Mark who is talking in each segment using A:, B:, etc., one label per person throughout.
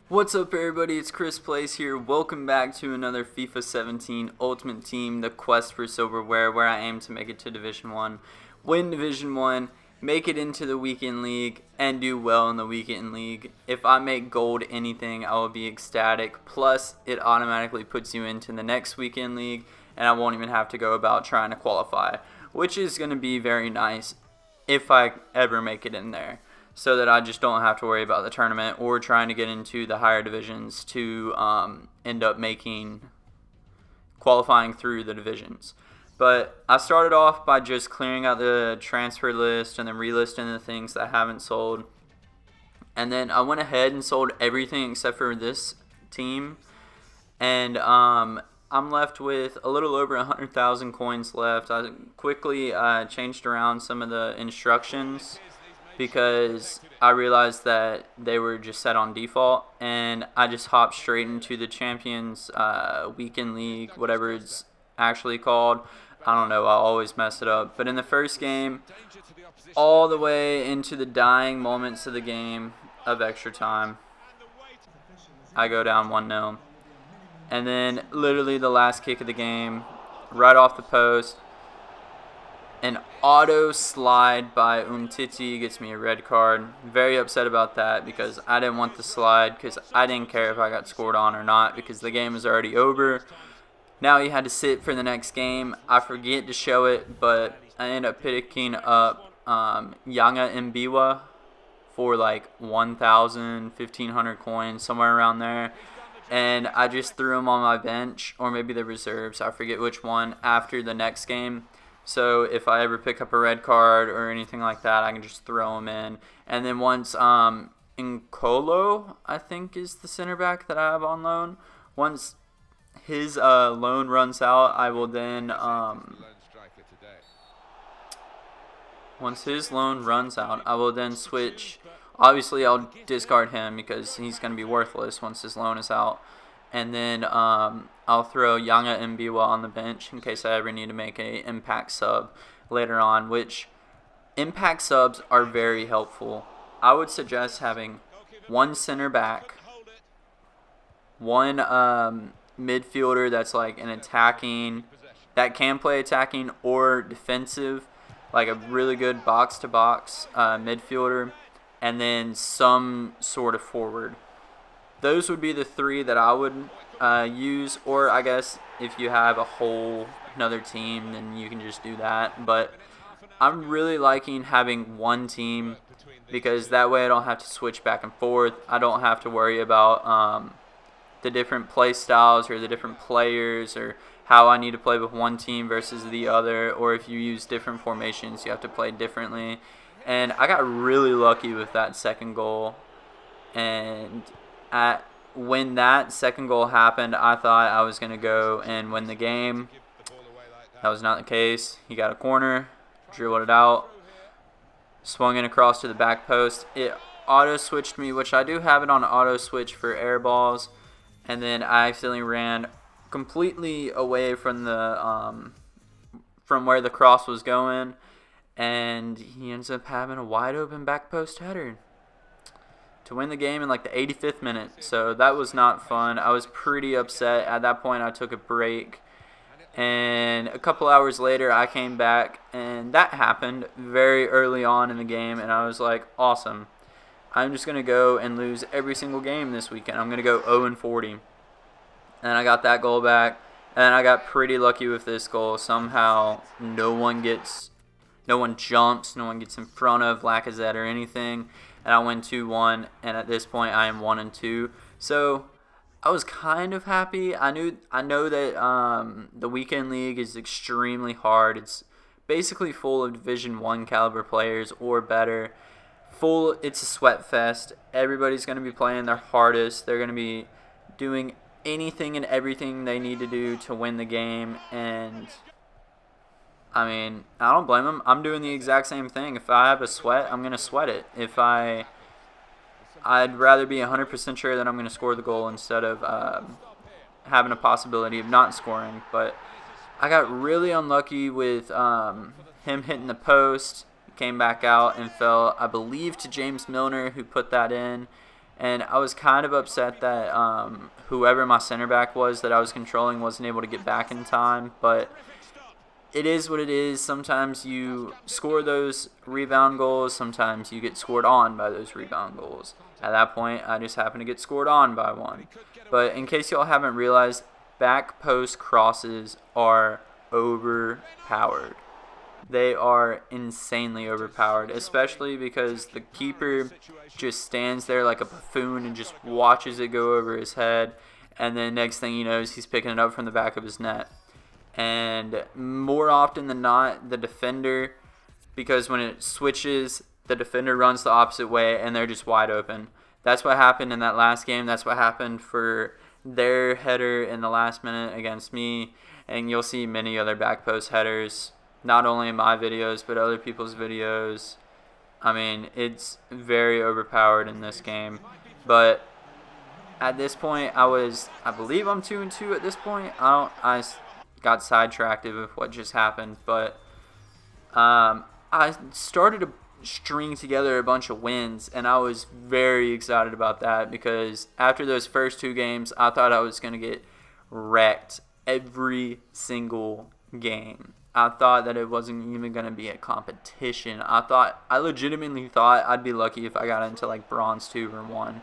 A: What's up, everybody? It's Chris Place here. Welcome back to another FIFA 17 Ultimate Team, the quest for Silverware, where I aim to make it to Division 1, win Division 1, make it into the Weekend League, and do well in the Weekend League. If I make gold anything, I will be ecstatic. Plus, it automatically puts you into the next Weekend League, and I won't even have to go about trying to qualify, which is going to be very nice if I ever make it in there, so that I just don't have to worry about the tournament or trying to get into the higher divisions to end up qualifying through the divisions. But I started off by just clearing out the transfer list and then relisting the things that I haven't sold. And then I went ahead and sold everything except for this team. And I'm left with a little over 100,000 coins left. I quickly changed around some of the instructions because I realized that they were just set on default, and I just hopped straight into the Champions Weekend League, whatever it's actually called. I don't know, I always mess it up. But in the first game, all the way into the dying moments of the game of extra time, I go down 1-0. And then literally the last kick of the game, right off the post, an auto slide by Umtiti gets me a red card. Very upset about that because I didn't want the slide, because I didn't care if I got scored on or not because the game was already over. Now he had to sit for the next game. I forget to show it, but I ended up picking up Yanga Mbiwa for like 1,000, 1,500 coins, somewhere around there. And I just threw him on my bench, or maybe the reserves, I forget which one, after the next game. So if I ever pick up a red card or anything like that, I can just throw him in. And then once Nkolo, I think, is the center back that I have on loan. Once his loan runs out, I will then switch. Obviously, I'll discard him because he's going to be worthless once his loan is out. And then I'll throw Yanga Mbiwa on the bench in case I ever need to make a impact sub later on, which impact subs are very helpful. I would suggest having one center back, one midfielder that's like an attacking, that can play attacking or defensive, like a really good box-to-box midfielder, and then some sort of forward. Those would be the three that I would use, or I guess if you have another team, then you can just do that. But I'm really liking having one team because that way I don't have to switch back and forth. I don't have to worry about the different play styles or the different players, or how I need to play with one team versus the other, or if you use different formations, you have to play differently. And I got really lucky with that second goal, and when that second goal happened, I thought I was going to go and win the game. That was not the case. He got a corner, dribbled it out, swung it across to the back post. It auto-switched me, which I do have it on auto-switch for air balls, and then I accidentally ran completely away from from where the cross was going, and he ends up having a wide-open back post header to win the game in like the 85th minute. So that was not fun. I was pretty upset. At that point, I took a break. And a couple hours later, I came back, and that happened very early on in the game. And I was like, awesome. I'm just going to go and lose every single game this weekend. I'm going to go 0-40. And I got that goal back. And I got pretty lucky with this goal. Somehow, no one jumps, no one gets in front of Lacazette or anything. And I win 2-1, and at this point I am 1-2. So I was kind of happy. I know that the Weekend League is extremely hard. It's basically full of Division 1 caliber players or better. It's a sweat fest. Everybody's going to be playing their hardest. They're going to be doing anything and everything they need to do to win the game, and I mean, I don't blame them. I'm doing the exact same thing. If I have a sweat, I'm going to sweat it. I'd rather be 100% sure that I'm going to score the goal instead of having a possibility of not scoring. But I got really unlucky with him hitting the post. Came back out and fell, I believe, to James Milner, who put that in. And I was kind of upset that whoever my center back was that I was controlling wasn't able to get back in time. But it is what it is. Sometimes you score those rebound goals. Sometimes you get scored on by those rebound goals. At that point, I just happened to get scored on by one. But in case y'all haven't realized, back post crosses are overpowered. They are insanely overpowered, especially because the keeper just stands there like a buffoon and just watches it go over his head, and then next thing he knows, he's picking it up from the back of his net. And more often than not, the defender, because when it switches, the defender runs the opposite way and they're just wide open. That's what happened in that last game. That's what happened for their header in the last minute against me. And you'll see many other back post headers, not only in my videos, but other people's videos. I mean, it's very overpowered in this game. But at this point, I believe I'm 2-2 at this point. I got sidetracked with what just happened. But I started to string together a bunch of wins, and I was very excited about that because after those first 2 games, I thought I was going to get wrecked every single game. I thought that it wasn't even going to be a competition. I legitimately thought I'd be lucky if I got into like bronze 2 or 1,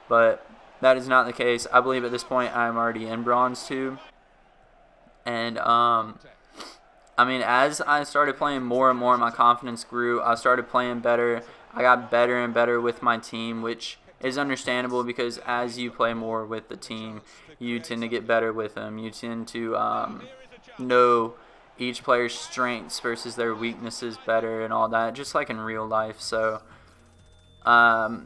A: but that is not the case. I believe at this point I'm already in bronze 2, and I mean, as I started playing more and more, my confidence grew. I started playing better. I got better and better with my team, which is understandable because as you play more with the team, you tend to get better with them. You tend to know each player's strengths versus their weaknesses better and all that, just like in real life. So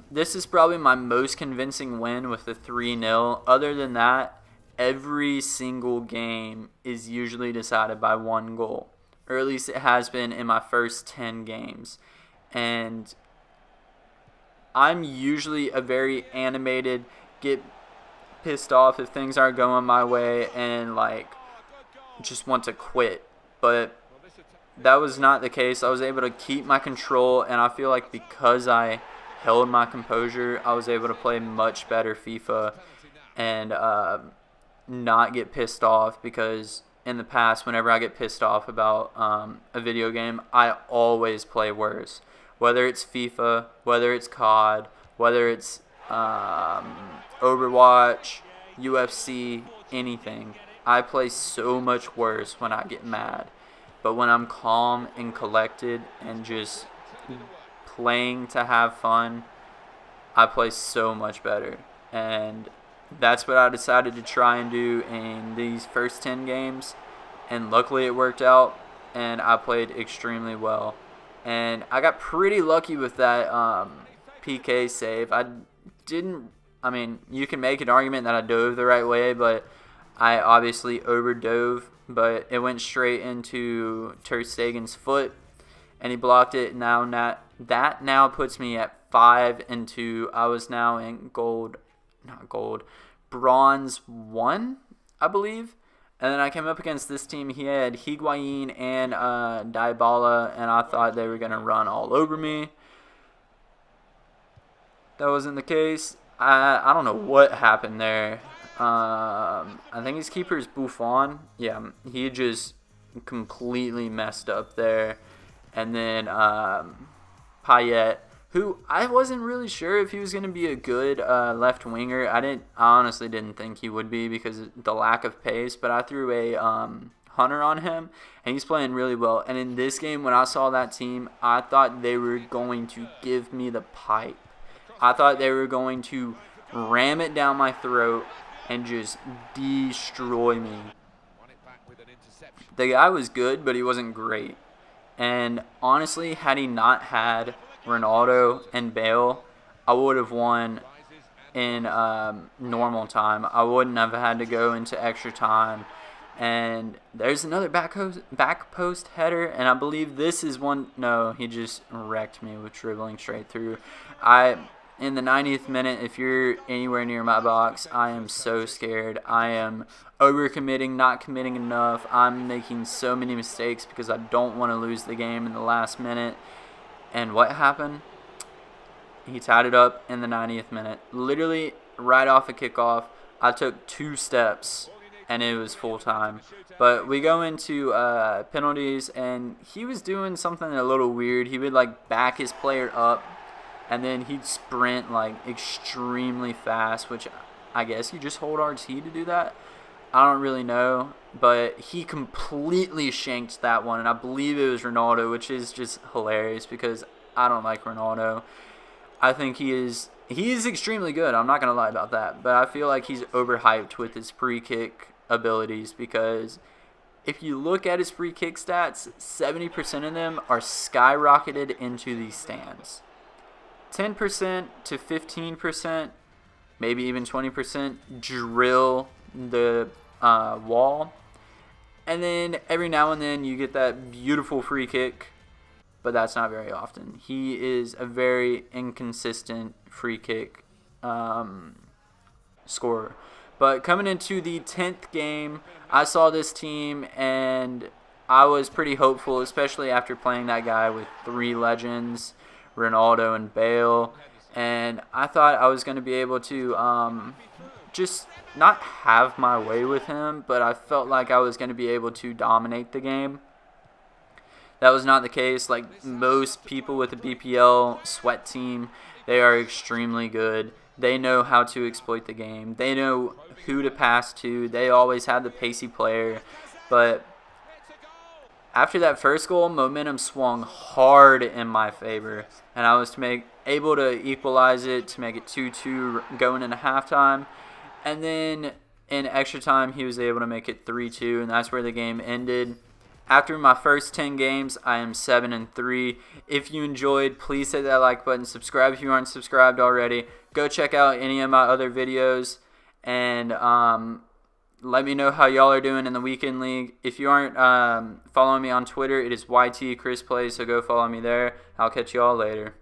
A: this is probably my most convincing win with the 3-0. Other than that, every single game is usually decided by 1 goal, or at least it has been in my first 10 games. And I'm usually a very animated, get pissed off if things aren't going my way, and like just want to quit. But that was not the case. I was able to keep my control, and I feel like because I held my composure, I was able to play much better FIFA and not get pissed off, because in the past, whenever I get pissed off about a video game, I always play worse. Whether it's FIFA, whether it's COD, whether it's Overwatch, UFC, anything. I play so much worse when I get mad. But when I'm calm and collected and just playing to have fun, I play so much better. And that's what I decided to try and do in these first 10 games. And luckily it worked out, and I played extremely well. And I got pretty lucky with that PK save. I mean, you can make an argument that I dove the right way, but I obviously overdove. But it went straight into Ter Stegen's foot, and he blocked it. That now puts me at 5-2. I was now in bronze 1, I believe. And then I came up against this team. He had Higuain and Dybala, and I thought they were going to run all over me. That wasn't the case. I don't know what happened there. I think his keeper is Buffon. Yeah, he just completely messed up there. And then Payet, who I wasn't really sure if he was going to be a good left winger. I honestly didn't think he would be because of the lack of pace, but I threw a Hunter on him, and he's playing really well. And in this game, when I saw that team, I thought they were going to give me the pipe. I thought they were going to ram it down my throat and just destroy me. The guy was good, but he wasn't great. And honestly, had he not had Ronaldo and Bale, I would have won in normal time. I wouldn't have had to go into extra time. And there's another back post header, and I believe this is one. No, he just wrecked me with dribbling straight through. In the 90th minute, if you're anywhere near my box, I am so scared. I am overcommitting, not committing enough. I'm making so many mistakes because I don't want to lose the game in the last minute. And what happened? He tied it up in the 90th minute. Literally right off a kickoff, I took 2 steps, and it was full time. But we go into penalties, and he was doing something a little weird. He would like back his player up, and then he'd sprint like extremely fast, which I guess you just hold RT to do that. I don't really know, but he completely shanked that one, and I believe it was Ronaldo, which is just hilarious because I don't like Ronaldo. I think he is extremely good. I'm not going to lie about that, but I feel like he's overhyped with his free kick abilities because if you look at his free kick stats, 70% of them are skyrocketed into the stands. 10% to 15%, maybe even 20% drill the wall, and then every now and then you get that beautiful free kick, but that's not very often. He is a very inconsistent free kick scorer. But coming into the 10th game, I saw this team and I was pretty hopeful, especially after playing that guy with 3 legends, Ronaldo and Bale, and I thought I was going to be able to just not have my way with him, but I felt like I was going to be able to dominate the game. That was not the case. Like most people with a BPL sweat team, they are extremely good. They know how to exploit the game. They know who to pass to. They always have the pacey player. But after that first goal, momentum swung hard in my favor, and I was able to equalize it to make it 2-2 going into halftime. And then in extra time, he was able to make it 3-2, and that's where the game ended. After my first 10 games, I am 7-3. If you enjoyed, please hit that like button. Subscribe if you aren't subscribed already. Go check out any of my other videos, and let me know how y'all are doing in the weekend league. If you aren't following me on Twitter, it is YT Chris Plays, so go follow me there. I'll catch y'all later.